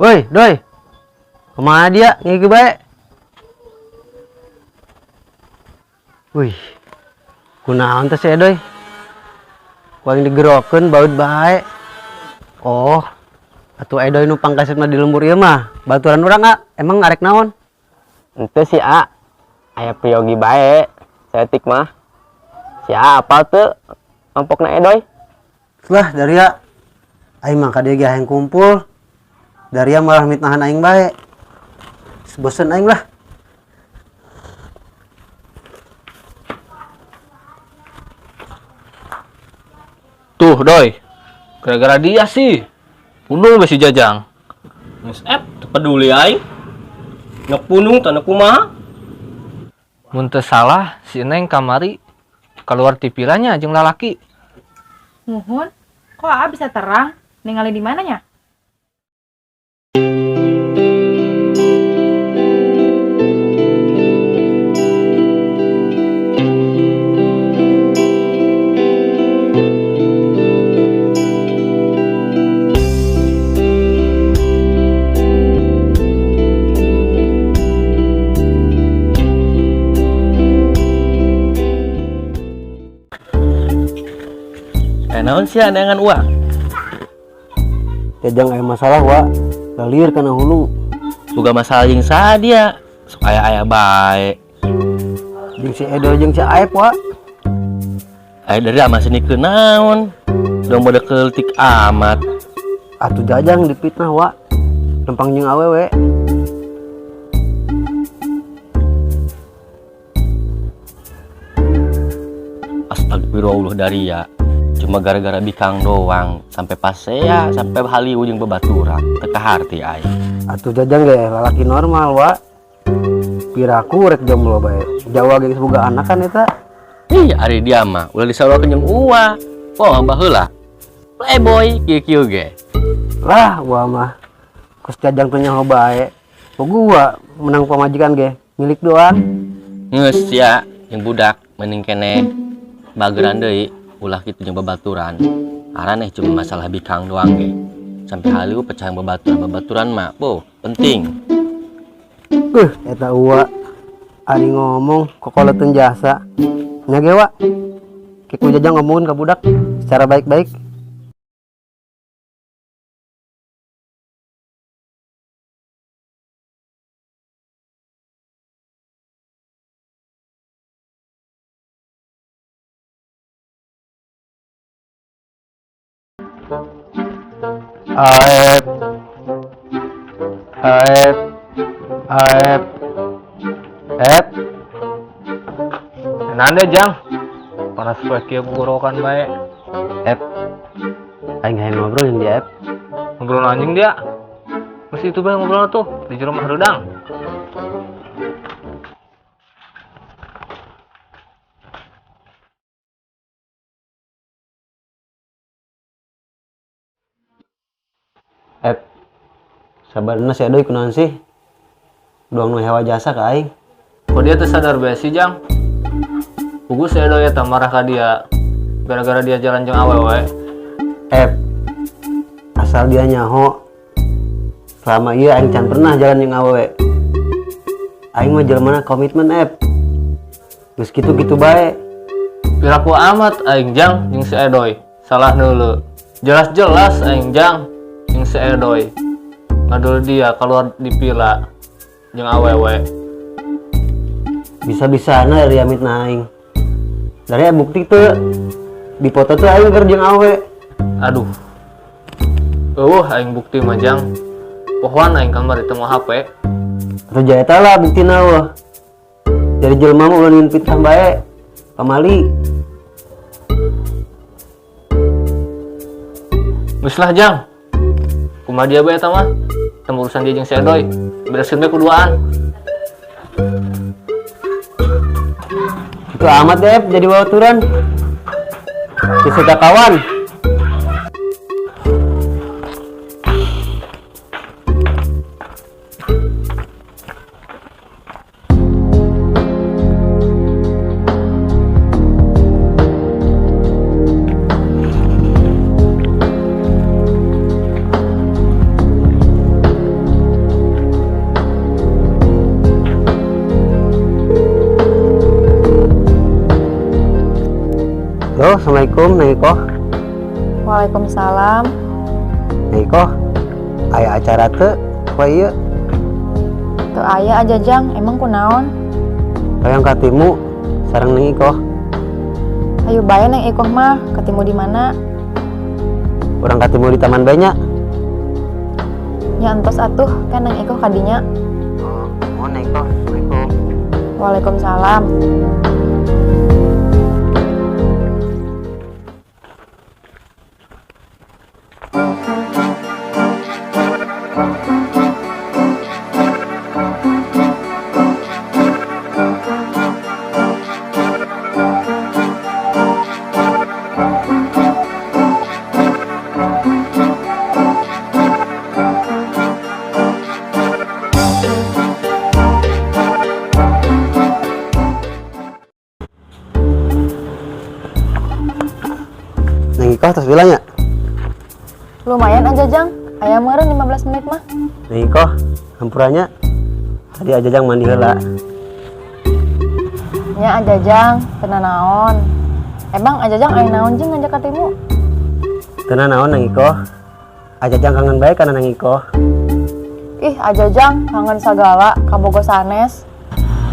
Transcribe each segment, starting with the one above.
Woi, doi. Kemana dia? Ngigi bae. Wih. Kunaon teh saya, doi? Kuing digerokeun baut bae. Oh. Atuh doi numpang kasetna di lembur ieu mah. Baturan urang, A. Emang arek naon? Itu si A. Aya priyogi bae. Setik mah. Si A apa tuh? Kelompokna Edoy. Lah dari ya. Aing mah ka dieu ge hayang kumpul. Dari ya malah mitnahan aing bae. Bosen aing lah. Tuh, Doi. Gara-gara dia sih. Punung besi Jajang. Nges peduli aing. Ngepunung tanda kumaha. Mun teu salah si Neng kamari keluar tipilanya jeung lalaki. Muhun, kok A bisa terang? Ningali di mananya? Naon sih dengan uang? Jajang aya masalah, wa. Lalir kana hulu. Boga masalah jeung saha dia? Sok aya bae. Jeung si Edo jeung si Aep, wa. Aya dari ama sini ke naon? Udah mode keltik amat. Atuh Jajang dipitnah, wa. Lempang jeung awewe. Astagfirullah dari ya. Cuma gara-gara bikang doang sampai pasea sampai hali ujung bebaturan teka harti aing. Atuh Jajang ge lalaki normal, wa. Piraku rek jomblo bae. Jawa ge boga anak kan eta. Ih, ari dia mah ulah disawakeun jeung uwa. Poh baheula. Playboy kieu-kieu ge. Lah, wa mah. Kos Jajang teh nyaho bae. Gua menang pamajikan ge, milik doang. Geus ya, jeung budak mending keneh bageran deui. Ulah kitu jeung babaturan. Araneh cuma masalah bikang doang ge. Sampai haliu pecah babaturan mah, boh, penting. Eta uwa. Ari ngomong kokoleteun jasa. Nya ge, wa. Kiku Jajang ngomongin ka budak secara baik-baik. Aep, Aep, Aep, Aep. Nande Jang. Panas poe kieu gorokan bae. Ep. Aing hayang ngobrol jeung dia, Ep. Ngobrol anjing dia. Mesti itu bae ngobrol tuh di jero mah redang. Ep. Sabarna si Edoy kunaon sih? Doang nu hewa jasa ka aing. Kok dia teu sadar bae sih Jang? Pugu si Edo ya marah ka dia gara-gara dia jalan jeung awewe. Ep. Asal dia nyaho. Selama ieu aing can pernah jalan jeung awewe. Aing mah jelema komitmen, Ep. Geus kitu-kitu bae. Piraku amat aing Jang jeung si Edoy. Salah neuleu. Jelas-jelas aing Jang jeung si Edoy. Ngadul dia keluar di pila jeung awewe. Bisa-bisana dari mitna aing. Dari bukti teu di foto teu aing keur jeung awewe. Aduh. Aing bukti mah Jang. Pohon aing kamar ditemu HP. Atuh jaya eta lah buktina weh. Jadi jelema mah ulun fitnah bae. Pamali. Geus lah Jang. Kumaha dia bae eta mah? Temu urusan dia jeung si Edoy. Bereskeun bae kuduaan. Itu amat deh jadi bawaturan. Bisa kawan. Assalamualaikum Neng Iko. Waalaikumsalam. Neng Iko, aya acara teu poe ieu? Teu aya aja Jang, emang kunaon? Hoyong katimu sareng Neng Iko. Ayo bae Neng Iko mah, ketemu di mana? Urang katimu di taman banyak. Ya entos atuh, kan Neng Iko kadinya. Oh, Neng Iko. Assalamualaikum. Waalaikumsalam. Neng Iko terus bilang ya? Lumayan aja Jang, aya meureun 15 menit mah. Neng Iko, hampurannya tadi aja Jang mandi heula. Nya aja Jang, teu naon. Emang aja Jang aya naon jeung ngajak katimu? Teu naon Neng Iko. Aja Jang kangen bae kana Neng Iko. Ih, aja Jang, kangen sagala, kabogo sanes.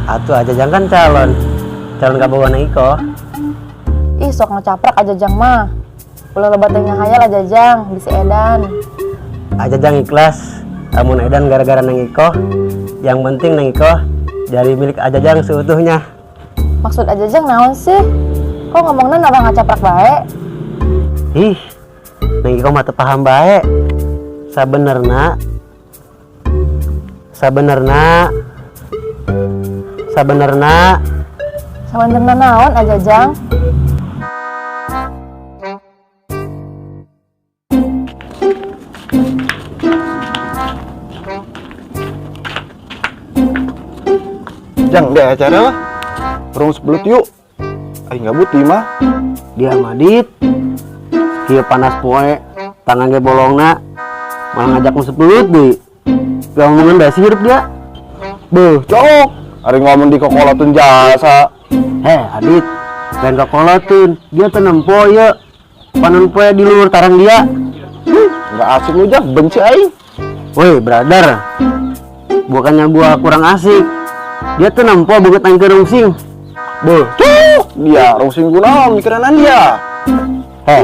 Atuh aja Jang kan calon kabogoh Neng Iko. Ih, sok ngecaprak aja Jang mah. Ulah loba teh ngahayal aja Jang, bisi edan. Aja Jang ikhlas. Amun edan gara-gara Neng Iko. Yang penting Neng Iko jadi milik Aja Jang seutuhnya. Maksud aja Jang naon sih? Kok ngomongnya nabah ngacaprak bae? Ih, Neng Iko mah teu paham bae. Sabenerna Sabenerna naon aja Jang? Jang, deh acara lah. Rung sebelut yuk. Aing gabut di mah. dia madit. Kieu panas poe, tangan ge bolongna. Malah ngajak sebelut deui. Gak ngomongan basi hidup dia. Beuh, cok. Ari ngomong di kokoloteun jasa. Adit, lain kokoloteun. Dia teu nempo ye. Panon poe di luhur tarang dia. Enggak asik lu Jang, benci aing. Woi, brother. Bukannya gua kurang asik. Dia tuh nempo banget aing ke rungsing. Beuh, cok. Dia rungsing kunaon mikiran dia.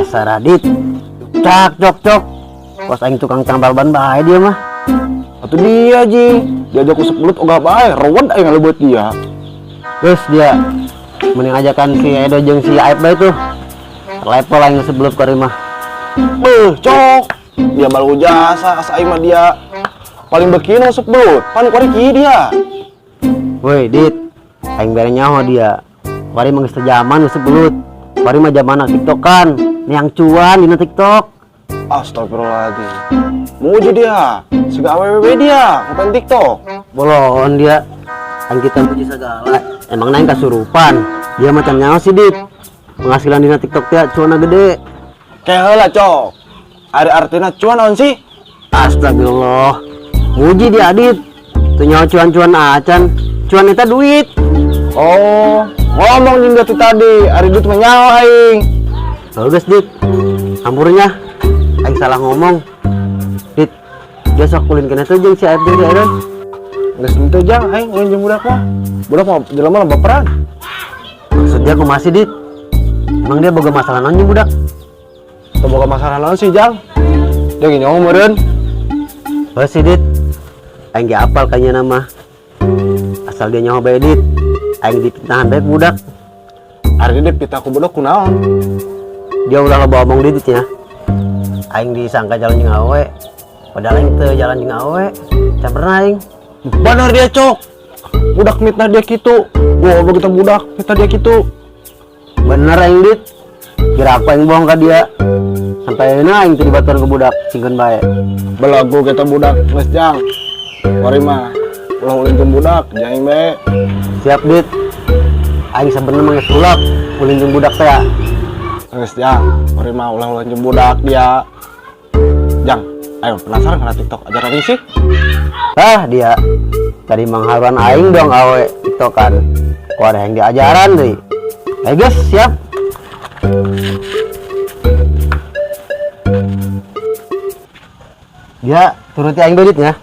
Saradit. Cak cok. Pos aing tukang tambal ban bae dia mah. Atuh dia Ji, diajak ku sebelut oga bae, rewed aing ngaleubeut dia. Terus dia mending ajakan si Edo jeung si Aib bae tuh. Level aing sebelut kori mah. Beuh, cok. Dia balu jasa asa aing mah dia paling bekino sebelut. Pan kuari kieu dia. Woi, Dit. Aing bere nyaho dia. Kori mah geus teu zaman geus sebelut. Kori mah zaman TikTokan. Yang cuan dina TikTok. Astagfirullahaladzim. Muji dia, siga aww dia, bukan TikTok. Bolon dia. Aing kita puji segala. Emang naing kasurupan. Dia macam nyaho sih, Dit. Penghasilan dina TikTok teh cuana gede. Kayak heula cok. Ari artina cuan naon sih? Astagfirullah. Muji dia, Dit. Tuh nyaho cuan-cuan acan. Cuan eta duit. Oh, ngomong jeung dia tadi, ari duit mah nyaho aing. Bagus, Dit. Hampurnya aing salah ngomong. Dit, dia sok kulin kena tuh jeung si Aib jeung si Edo. Geus henteu Jang aing ulin jeung budak mah. Budak mah jelema mah baperan. Maksud dia ku masih, Dit. Emang dia boga masalah naon jeung budak? Teu boga masalah naon sih Jang. Dia ge nyaho meureun. Oh sih, Dit. Aing ge apal kayaknya nama. Asal dia nyaho bae, Dit. Aing dipitahan bae ku budak. Ari dia pitah ku budak kunaon? Dia ulah loba omong Dit nya. Aing disangka jalan jeung awe. Padahal aing teu jalan jeung awe. Camperna aing. Bener dia cok. Budak mitnah dia kitu. Gua begitu budak mitnah dia kitu. Bener aing, Dit. Kira aku aing bohong ka dia. Sampai ayeuna aing teu dibaturan ke budak, singkeun bae. Belagu kita budak geus Jang. Mari mah ulah ulin jeung budak, jang bae. Siap, Dit. Aing sabenerna mah geus ulap ulin jeung budak teh. Geus Jang, mari mah ulah ulin jeung budak dia. Jang, ayo penasaran kana TikTok ajaran ini sih? Dia tadi mengharuan aing dong awe TikTokan. Kok ada yang diajaran deui. Ayo guys, siap. Dia turuti aing beuditnya.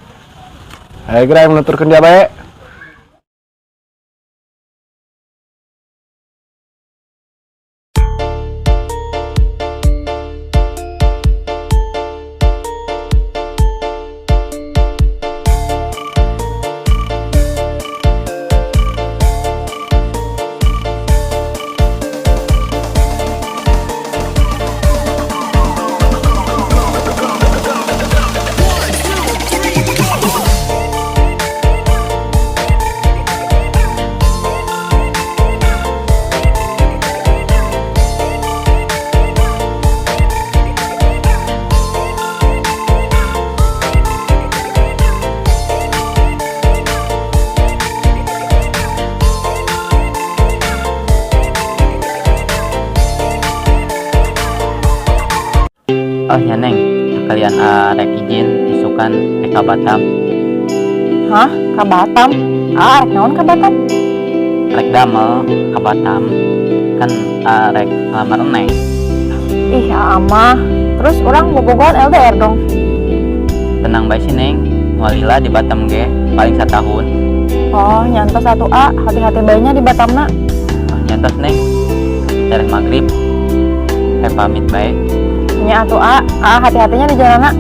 Ayo gerai menuturkeun dia bae. Oh ya Neng, kalian rek izin isukan ke Batam, Hah? Ka Batam? Ah, rek naon ka Batam? rek damel ke Batam, kan rek ngelamar Neng. Ih, amah. Terus orang bobogohan LDR dong. Tenang bae sih Neng, walila di Batam ge paling 1 tahun. Oh, nyantos satu A, hati-hati bayinya di Batamna. Oh, nyantos Neng, dari maghrib, rek pamit bae. Nya atuh A, hati-hatinya di jalanna.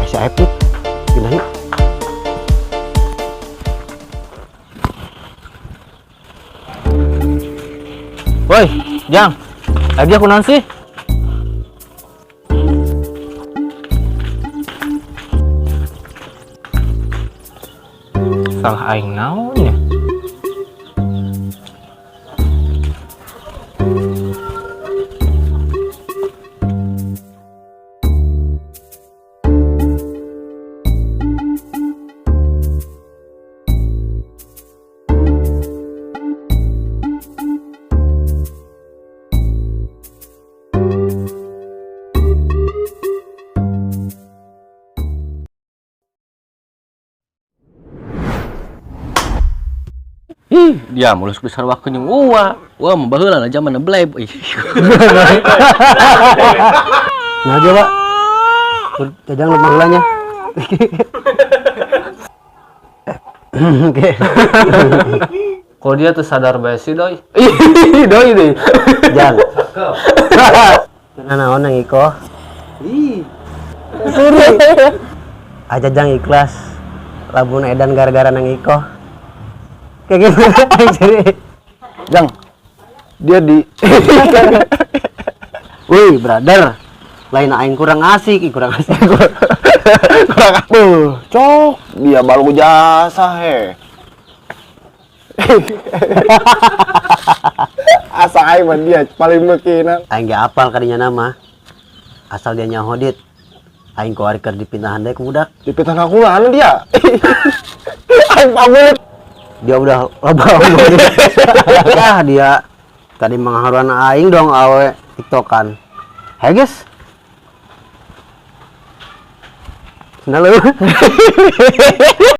Si Aep Dit, pindah yuk. Woi, Jang. Lagi aku sih? Salah aing naon ya? Ih, dia mulus besar waktunya. Wah mau baheula na zaman bleb. Nah aja pak. Jajang lu panggilannya. Oke. Kok dia tuh sadar bae sih, Doi? Doi deh. Jang. Kena naon nang iko? Aja Jang ikhlas. Labun edan gara-gara nang iko. Kayak gimana jadi? Jang, dia di Wih, brother. Lain aing kurang asik, kurang asik. kurang cok, dia baru jasa he. Asa aing mah dia paling meukina. Aing ge apal kadinya nama. Asal dia nyahodit. Aing ku ari keur dipindahan deui ku budak. Dipitah aku lan dia. Aing pamit. Dia udah loba ah dia tadi mengharuan aing dong awe tiktokan. Hey guys, nah lu